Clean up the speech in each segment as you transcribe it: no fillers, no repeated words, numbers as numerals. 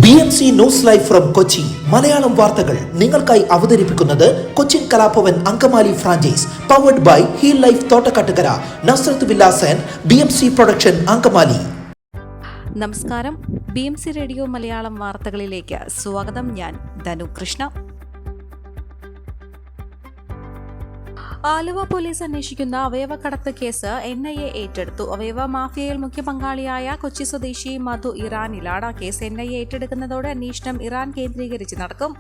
BMC news live from Kochi Malayalam വാർത്തകൾ നിങ്ങൾക്കായി അവതരിപ്പിക്കുന്നത് Cochin Kalabhavan Angamaly franchise powered by Heal Life Thottakkattukara Nazareth villas and BMC production Angamaly. നമസ്കാരം, BMC radio Malayalam വാർത്തകളിലേക്ക് സ്വാഗതം. ഞാൻ ധനു കൃഷ്ണ. ആലുവ പോലീസ് അന്വേഷിക്കുന്ന അവയവക്കടത്ത് കേസ് NIA ഏറ്റെടുത്തു. അവയവ മാഫിയയിൽ മുഖ്യ പങ്കാളിയായ കൊച്ചി സ്വദേശി മധു ഇറാനിലാണ്. കേസ് NIA ഏറ്റെടുക്കുന്നതോടെ അന്വേഷണം ഇറാൻ കേന്ദ്രീകരിച്ച് നടക്കും.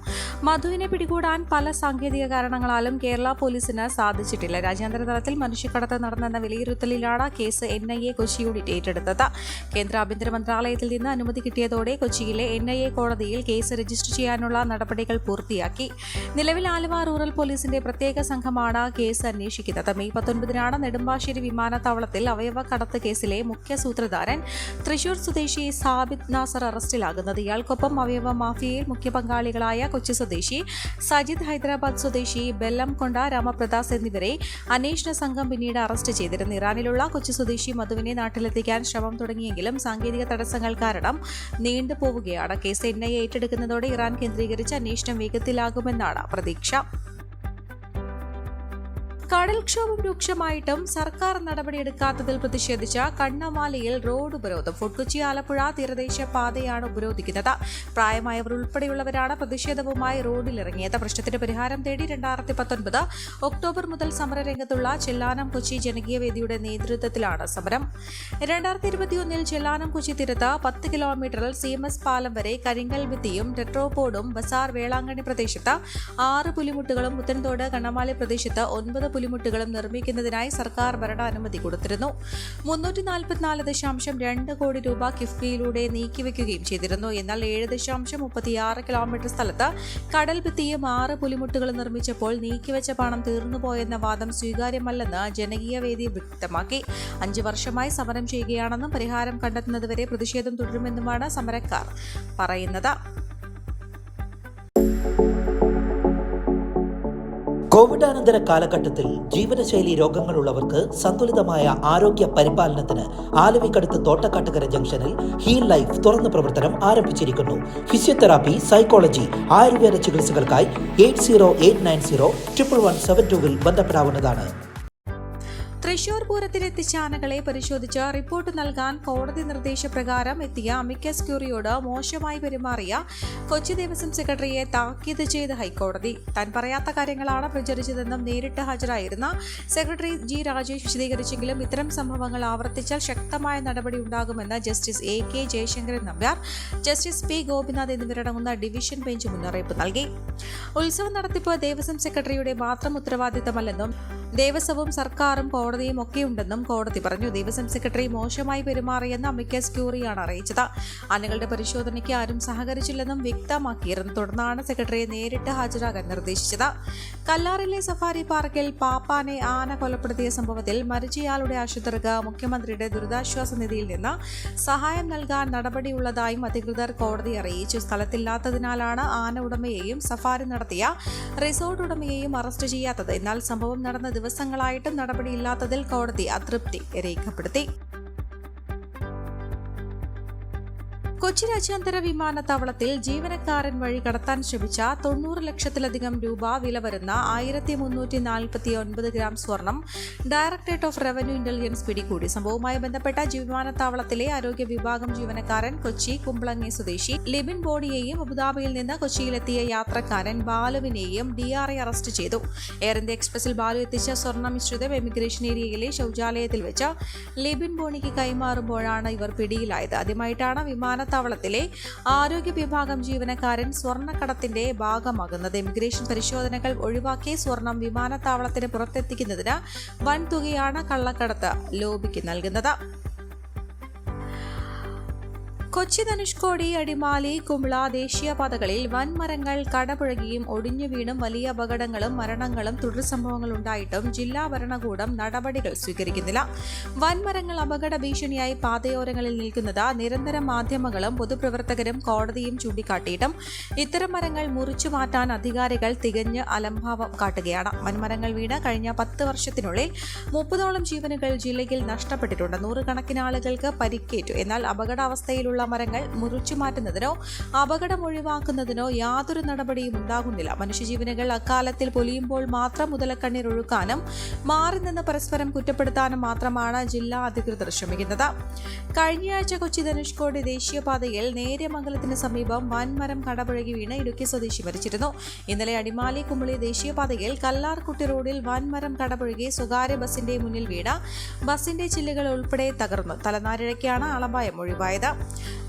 മധുവിനെ പിടികൂടാൻ പല സാങ്കേതിക കാരണങ്ങളാലും കേരള പോലീസിന് സാധിച്ചിട്ടില്ല. രാജ്യാന്തര തലത്തിൽ മനുഷ്യക്കടത്ത് നടന്നെന്ന വിലയിരുത്തലിലാണ് കേസ് NIA കൊച്ചി യൂണിറ്റ് ഏറ്റെടുത്തത്. കേന്ദ്ര ആഭ്യന്തര മന്ത്രാലയത്തിൽ നിന്ന് അനുമതി കിട്ടിയതോടെ കൊച്ചിയിലെ NIA കോടതിയിൽ കേസ് രജിസ്റ്റർ ചെയ്യാനുള്ള നടപടികൾ പൂർത്തിയാക്കി. നിലവിൽ ആലുവ റൂറൽ പോലീസിന്റെ പ്രത്യേക സംഘമാണ് കേസ് അന്വേഷിക്കുന്നത്. മെയ് 19 നെടുമ്പാശ്ശേരി വിമാനത്താവളത്തിൽ അവയവ കടത്ത് കേസിലെ മുഖ്യ സൂത്രധാരൻ തൃശൂർ സ്വദേശി സാബിത് നാസർ അറസ്റ്റിലാകുന്നത്. ഇയാൾക്കൊപ്പം അവയവ മാഫിയയിൽ മുഖ്യ പങ്കാളികളായ കൊച്ചി സ്വദേശി സജിത്, ഹൈദരാബാദ് സ്വദേശി ബെല്ലംകൊണ്ട രാമപ്രദാസ് എന്നിവരെ അന്വേഷണ സംഘം പിന്നീട് അറസ്റ്റ് ചെയ്തിരുന്നു. ഇറാനിലുള്ള കൊച്ചി സ്വദേശി മധുവിനെ നാട്ടിലെത്തിക്കാൻ ശ്രമം തുടങ്ങിയെങ്കിലും സാങ്കേതിക തടസ്സങ്ങൾ കാരണം നീണ്ടുപോവുകയാണ്. കേസ് NIA ഏറ്റെടുക്കുന്നതോടെ ഇറാൻ കേന്ദ്രീകരിച്ച് അന്വേഷണം വേഗത്തിലാകുമെന്നാണ് പ്രതീക്ഷ. കടൽക്ഷോഭം രൂക്ഷമായിട്ടും സർക്കാർ നടപടിയെടുക്കാത്തതിൽ പ്രതിഷേധിച്ച കണ്ണമാലിയിൽ റോഡ് ഉപരോധം. ഫോർട്ട് കൊച്ചി ആലപ്പുഴ തീരദേശ പാതയാണ് ഉപരോധിക്കുന്നത്. പ്രായമായവർ ഉൾപ്പെടെയുള്ളവരാണ് പ്രതിഷേധവുമായി റോഡിലിറങ്ങിയത്. പ്രശ്നത്തിന് പരിഹാരം തേടി 2019 ഒക്ടോബർ മുതൽ സമരരംഗത്തുള്ള ചെല്ലാനം കൊച്ചി ജനകീയ വേദിയുടെ നേതൃത്വത്തിലാണ് സമരം. 2021 ചെല്ലാനം കൊച്ചി തീരത്ത് 10 കിലോമീറ്ററിൽ CMS പാലം വരെ കരിങ്കൽ ഭിത്തിയും ടെട്രോപോഡും, ബസാർ വേളാങ്കണ്ണി പ്രദേശത്ത് 6 പുലിമുട്ടുകളും, പുത്തൻതോട് കണ്ണമാലി പ്രദേശത്ത് 9 പുലിമുട്ടുകളും നിർമ്മിക്കുന്നതിനായി സർക്കാർ ഭരണാനുമതി കൊടുത്തിരുന്നു. 344.2 കോടി രൂപ കിഫ്ബിയിലൂടെ നീക്കിവെക്കുകയും ചെയ്തിരുന്നു. എന്നാൽ 7.36 കിലോമീറ്റർ സ്ഥലത്ത് കടൽ ഭിത്തിയും 6 പുലിമുട്ടുകളും നിർമ്മിച്ചപ്പോൾ നീക്കിവെച്ച പണം തീർന്നുപോയെന്ന വാദം സ്വീകാര്യമല്ലെന്ന് ജനകീയ വേദി വ്യക്തമാക്കി. 5 വർഷമായി സമരം ചെയ്യുകയാണെന്നും പരിഹാരം കണ്ടെത്തുന്നതുവരെ പ്രതിഷേധം തുടരുമെന്നുമാണ് സമരക്കാർ പറയുന്നത്. കോവിഡാനന്തര കാലഘട്ടത്തിൽ ജീവനശൈലി രോഗങ്ങളുള്ളവർക്ക് സന്തുലിതമായ ആരോഗ്യ പരിപാലനത്തിന് ആലുവക്കടുത്ത് തോട്ടക്കാട്ടുകര ജംഗ്ഷനിൽ ഹീൽ ലൈഫ് തുറന്ന പ്രവർത്തനം ആരംഭിച്ചിരിക്കുന്നു. ഫിസിയോതെറാപ്പി, സൈക്കോളജി, ആയുർവേദ ചികിത്സകൾക്കായി 8089011772 ബന്ധപ്പെടാവുന്നതാണ്. തൃശൂർ പൂരത്തിനെത്തിച്ച ആനകളെ പരിശോധിച്ച് റിപ്പോർട്ട് നൽകാൻ കോടതി നിർദ്ദേശപ്രകാരം എത്തിയ അമിക്കസ് ക്യൂറിയോട് മോശമായി പെരുമാറിയ കൊച്ചി ദേവസ്വം സെക്രട്ടറിയെ താക്കീത് ചെയ്ത് ഹൈക്കോടതി. താൻ പറയാത്ത കാര്യങ്ങളാണ് പ്രചരിച്ചതെന്നും നേരിട്ട് ഹാജരായിരുന്ന സെക്രട്ടറി G. രാജേഷ് വിശദീകരിച്ചെങ്കിലും ഇത്തരം സംഭവങ്ങൾ ആവർത്തിച്ചാൽ ശക്തമായ നടപടി ഉണ്ടാകുമെന്ന് justice AK Jayasankaran Nambiar, justice P. Gopinath എന്നിവരടങ്ങുന്ന ഡിവിഷൻ ബെഞ്ച് മുന്നറിയിപ്പ് നൽകി. ഉത്സവം നടത്തിപ്പ് ദേവസ്വം സെക്രട്ടറിയുടെ മാത്രം ഉത്തരവാദിത്തമല്ലെന്നും ദേവസ്വവും സർക്കാരും കോടതിയും ഒക്കെയുണ്ടെന്നും കോടതി പറഞ്ഞു. ദേവസ്വം സെക്രട്ടറി മോശമായി പെരുമാറിയെന്ന് അമിക്കസ് ക്യൂറിയാണ് അറിയിച്ചത്. ആനകളുടെ പരിശോധനയ്ക്ക് ആരും സഹകരിച്ചില്ലെന്നും വ്യക്തമാക്കിയിരുന്നു. തുടർന്നാണ് സെക്രട്ടറിയെ നേരിട്ട് ഹാജരാകാൻ നിർദ്ദേശിച്ചത്. കല്ലാറിലെ സഫാരി പാർക്കിൽ പാപ്പാനെ ആന കൊലപ്പെടുത്തിയ സംഭവത്തിൽ മരിച്ചയാളുടെ ആശ്രിതർക്ക് മുഖ്യമന്ത്രിയുടെ ദുരിതാശ്വാസ നിധിയിൽ നിന്ന് സഹായം നൽകാൻ നടപടിയുള്ളതായും അധികൃതർ കോടതി അറിയിച്ചു. സ്ഥലത്തില്ലാത്തതിനാലാണ് ആന ഉടമയെയും സഫാരി നടത്തിയ റിസോർട്ട് ഉടമയെയും അറസ്റ്റ് ചെയ്യാത്തത്. എന്നാൽ സംഭവം നടന്ന ദിവസങ്ങളായിട്ടും നടപടിയില്ലാത്തതിൽ കോടതി അതൃപ്തി രേഖപ്പെടുത്തി. കൊച്ചി രാജ്യാന്തര വിമാനത്താവളത്തിൽ ജീവനക്കാരൻ വഴി കടത്താൻ ശ്രമിച്ച 90 ലക്ഷത്തിലധികം രൂപ വില വരുന്ന 1349 ഗ്രാം സ്വർണം ഡയറക്ടറേറ്റ് ഓഫ് റവന്യൂ ഇന്റലിജൻസ് പിടികൂടി. സംഭവവുമായി ബന്ധപ്പെട്ട വിമാനത്താവളത്തിലെ ആരോഗ്യ വിഭാഗം ജീവനക്കാരൻ കൊച്ചി കുമ്പളങ്ങി സ്വദേശി ലിബിൻ ബോഡിയെയും അബുദാബിയിൽ നിന്ന് കൊച്ചിയിലെത്തിയ യാത്രക്കാരൻ ബാലുവിനെയും DRI അറസ്റ്റ് ചെയ്തു. എയർ ഇന്ത്യ എക്സ്പ്രസിൽ ബാലു എത്തിച്ച സ്വർണ്ണ മിശ്രിതം എമിഗ്രേഷൻ ഏരിയയിലെ ശൌചാലയത്തിൽ വെച്ച് ലിബിൻ ബോണിക്ക് കൈമാറുമ്പോഴാണ് ഇവർ പിടിയിലായത്. ആദ്യമായിട്ടാണ് വിമാനത്താവളത്തിലെ ആരോഗ്യ വിഭാഗം ജീവനക്കാരൻ സ്വർണ്ണക്കടത്തിന്റെ ഭാഗമാകുന്നത്. ഇമിഗ്രേഷൻ പരിശോധനകൾ ഒഴിവാക്കി സ്വർണം വിമാനത്താവളത്തിന് പുറത്തെത്തിക്കുന്നതിന് വൻ തുകയാണ് കള്ളക്കടത്ത് ലോബിക്ക് നൽകുന്നത്. കൊച്ചി, ധനുഷ്കോടി, അടിമാലി, കുമ്പള ദേശീയപാതകളിൽ വൻമരങ്ങൾ കടപുഴകിയും ഒടിഞ്ഞു വീണും വലിയ അപകടങ്ങളും മരണങ്ങളും തുടർ സംഭവങ്ങളുണ്ടായിട്ടും ജില്ലാ ഭരണകൂടം നടപടികൾ സ്വീകരിക്കുന്നില്ല. വൻമരങ്ങൾ അപകട ഭീഷണിയായി പാതയോരങ്ങളിൽ നിൽക്കുന്നത് നിരന്തരം മാധ്യമങ്ങളും പൊതുപ്രവർത്തകരും കോടതിയും ചൂണ്ടിക്കാട്ടിയിട്ടും ഇത്തരം മരങ്ങൾ മുറിച്ചു മാറ്റാൻ അധികാരികൾ തികഞ്ഞ് അലംഭാവം കാട്ടുകയാണ്. വൻമരങ്ങൾ വീണ് കഴിഞ്ഞ 10 വർഷത്തിനുള്ളിൽ 30ഓളം ജീവനുകൾ ജില്ലയിൽ നഷ്ടപ്പെട്ടിട്ടുണ്ട്. 100 കണക്കിന് ആളുകൾക്ക് പരിക്കേറ്റു. എന്നാൽ അപകടാവസ്ഥയിലുള്ള ഉള്ള മരങ്ങൾ മുറിച്ചു മാറ്റുന്നതിനോ അപകടം ഒഴിവാക്കുന്നതിനോ യാതൊരു നടപടിയും ഉണ്ടാകുന്നില്ല. മനുഷ്യജീവനുകൾ അക്കാലത്തിൽ പൊലിയുമ്പോൾ മാത്രം മുതലക്കണ്ണീർ ഒഴുക്കാനും മാറി നിന്ന് പരസ്പരം കുറ്റപ്പെടുത്താനും മാത്രമാണ് ജില്ലാ അധികൃതർ ശ്രമിക്കുന്നത്. കഴിഞ്ഞയാഴ്ച കൊച്ചി ധനുഷ്കോടി ദേശീയപാതയിൽ നേര്യമംഗലത്തിന് സമീപം വൻമരം കടപുഴകി വീണ് ഇടുക്കി സ്വദേശി മരിച്ചിരുന്നു. ഇന്നലെ അടിമാലി കുമളി ദേശീയപാതയിൽ കല്ലാർകുട്ടി റോഡിൽ വൻമരം കടപുഴകി സ്വകാര്യ ബസിന്റെ മുന്നിൽ വീണ് ബസിന്റെ ചില്ലുകൾ ഉൾപ്പെടെ തകർന്നു. തലനാരിഴയ്ക്കാണ് ആളപായം ഒഴിവായത്.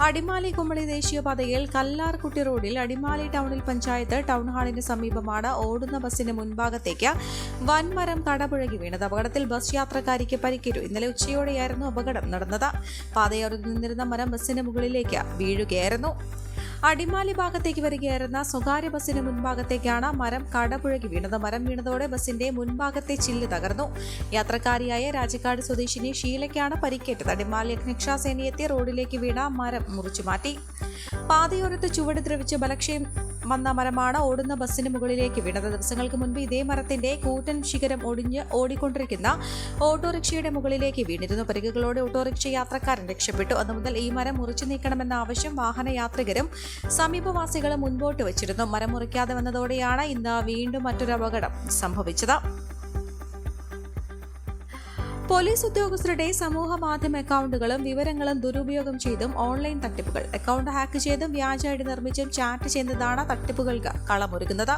അടിമാലി കുമളി ദേശീയപാതയിൽ കല്ലാർകുട്ടി റോഡിൽ അടിമാലി ടൗണിൽ പഞ്ചായത്ത് ടൗൺ ഹാളിന് സമീപമാണ് ഓടുന്ന ബസിന്റെ മുൻഭാഗത്തേക്ക് വൻമരം കടപുഴകി വീണത്. അപകടത്തിൽ ബസ് യാത്രക്കാരിക്ക് പരിക്കേറ്റു. ഇന്നലെ ഉച്ചയോടെയായിരുന്നു അപകടം നടന്നത്. പാതയോരത്ത് നിന്നിരുന്ന മരം ബസിന് മുകളിലേക്ക് വീഴുകയായിരുന്നു. അടിമാലി ഭാഗത്തേക്ക് വരികയായിരുന്ന സ്വകാര്യ ബസിന് മുൻഭാഗത്തേക്കാണ് മരം കടപുഴകി വീണത്. മരം വീണതോടെ ബസിന്റെ മുൻഭാഗത്തെ ചില്ല് തകർന്നു. യാത്രക്കാരിയായ രാജക്കാട് സ്വദേശിനി ഷീലയ്ക്കാണ് പരിക്കേറ്റത്. അടിമാലി അഗ്നിരക്ഷാസേന എത്തി റോഡിലേക്ക് വീണ മരം മുറിച്ചുമാറ്റി. പാതയോരത്ത് ചുവട് ദ്രവിച്ച് ബലക്ഷയം വന്ന മരമാണ് ഓടുന്ന ബസിന് മുകളിലേക്ക് വീണത്. ദിവസങ്ങൾക്ക് മുൻപ് ഇതേ മരത്തിന്റെ കൂറ്റൻ ശിഖരം ഒടിഞ്ഞ് ഓടിക്കൊണ്ടിരിക്കുന്ന ഓട്ടോറിക്ഷയുടെ മുകളിലേക്ക് വീണിരുന്നു. പരിക്കുകളോടെ ഓട്ടോറിക്ഷ യാത്രക്കാരൻ രക്ഷപ്പെട്ടു. അതുമുതൽ ഈ മരം മുറിച്ചു നീക്കണമെന്ന ആവശ്യം വാഹനയാത്രികരും സമീപവാസികളും മുൻപോട്ട് വച്ചിരുന്നു. മരം മുറിക്കാതെ വന്നതോടെയാണ് ഇന്ന് വീണ്ടും മറ്റൊരു അപകടം സംഭവിച്ചത്. പോലീസ് ഉദ്യോഗസ്ഥരുടെ സമൂഹ മാധ്യമ അക്കൗണ്ടുകളും വിവരങ്ങളും ദുരുപയോഗം ചെയ്തും ഓൺലൈൻ തട്ടിപ്പുകൾ. അക്കൗണ്ട് ഹാക്ക് ചെയ്തും വ്യാജ ഐഡി നിർമ്മിച്ചും ചാറ്റ് ചെയ്യുന്നതാണ് തട്ടിപ്പുകൾക്ക് കളമൊരുക്കുന്നത്.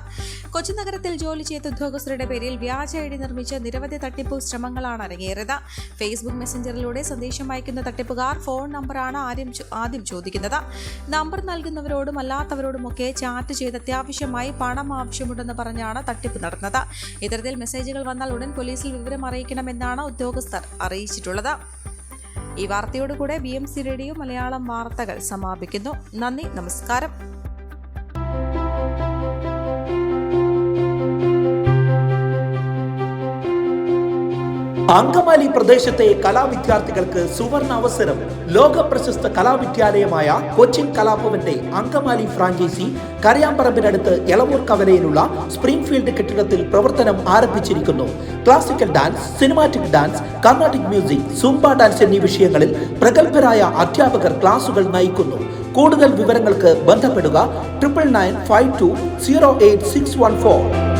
കൊച്ചി നഗരത്തിൽ ജോലി ചെയ്ത ഉദ്യോഗസ്ഥരുടെ പേരിൽ വ്യാജ ഐഡി നിർമ്മിച്ച് നിരവധി തട്ടിപ്പു ശ്രമങ്ങളാണ് അരങ്ങേറിയത്. ഫേസ്ബുക്ക് മെസ്സഞ്ചറിലൂടെ സന്ദേശം അയക്കുന്ന തട്ടിപ്പുകാർ ഫോൺ നമ്പറാണ് ആദ്യം ചോദിക്കുന്നത്. നമ്പർ നൽകുന്നവരോടും അല്ലാത്തവരോടുമൊക്കെ ചാറ്റ് ചെയ്ത് അത്യാവശ്യമായി പണം ആവശ്യമുണ്ടെന്ന് പറഞ്ഞാണ് തട്ടിപ്പ് നടന്നത്. ഇത്തരത്തിൽ മെസ്സേജുകൾ വന്നാൽ ഉടൻ പോലീസിൽ വിവരം അറിയിക്കണമെന്നാണ് ഉദ്യോഗസ്ഥർ അറിയിച്ചിട്ടുള്ളത്. ഈ വാർത്തയോടുകൂടെ BMC റേഡിയോ മലയാളം വാർത്തകൾ സമാപിക്കുന്നു. നന്ദി, നമസ്കാരം. അങ്കമാലി പ്രദേശത്തെ കലാവിദ്യാർത്ഥികൾക്ക് സുവർണ അവസരം. ലോക പ്രശസ്ത കലാവിദ്യാലയമായ കൊച്ചിൻ കലാഭവന്റെ അങ്കമാലി ഫ്രാഞ്ചൈസി കരയാമ്പറമ്പിനടുത്ത് എളവൂർ കവലയിലുള്ള സ്പ്രിംഗ്ഫീൽഡ് കെട്ടിടത്തിൽ പ്രവർത്തനം ആരംഭിച്ചിരിക്കുന്നു. Classical dance, cinematic dance, Carnatic music, Zumba dance എന്നീ വിഷയങ്ങളിൽ പ്രഗത്ഭരായ അധ്യാപകർ ക്ലാസുകൾ നയിക്കുന്നു. കൂടുതൽ വിവരങ്ങൾക്ക് ബന്ധപ്പെടുക 9995208614.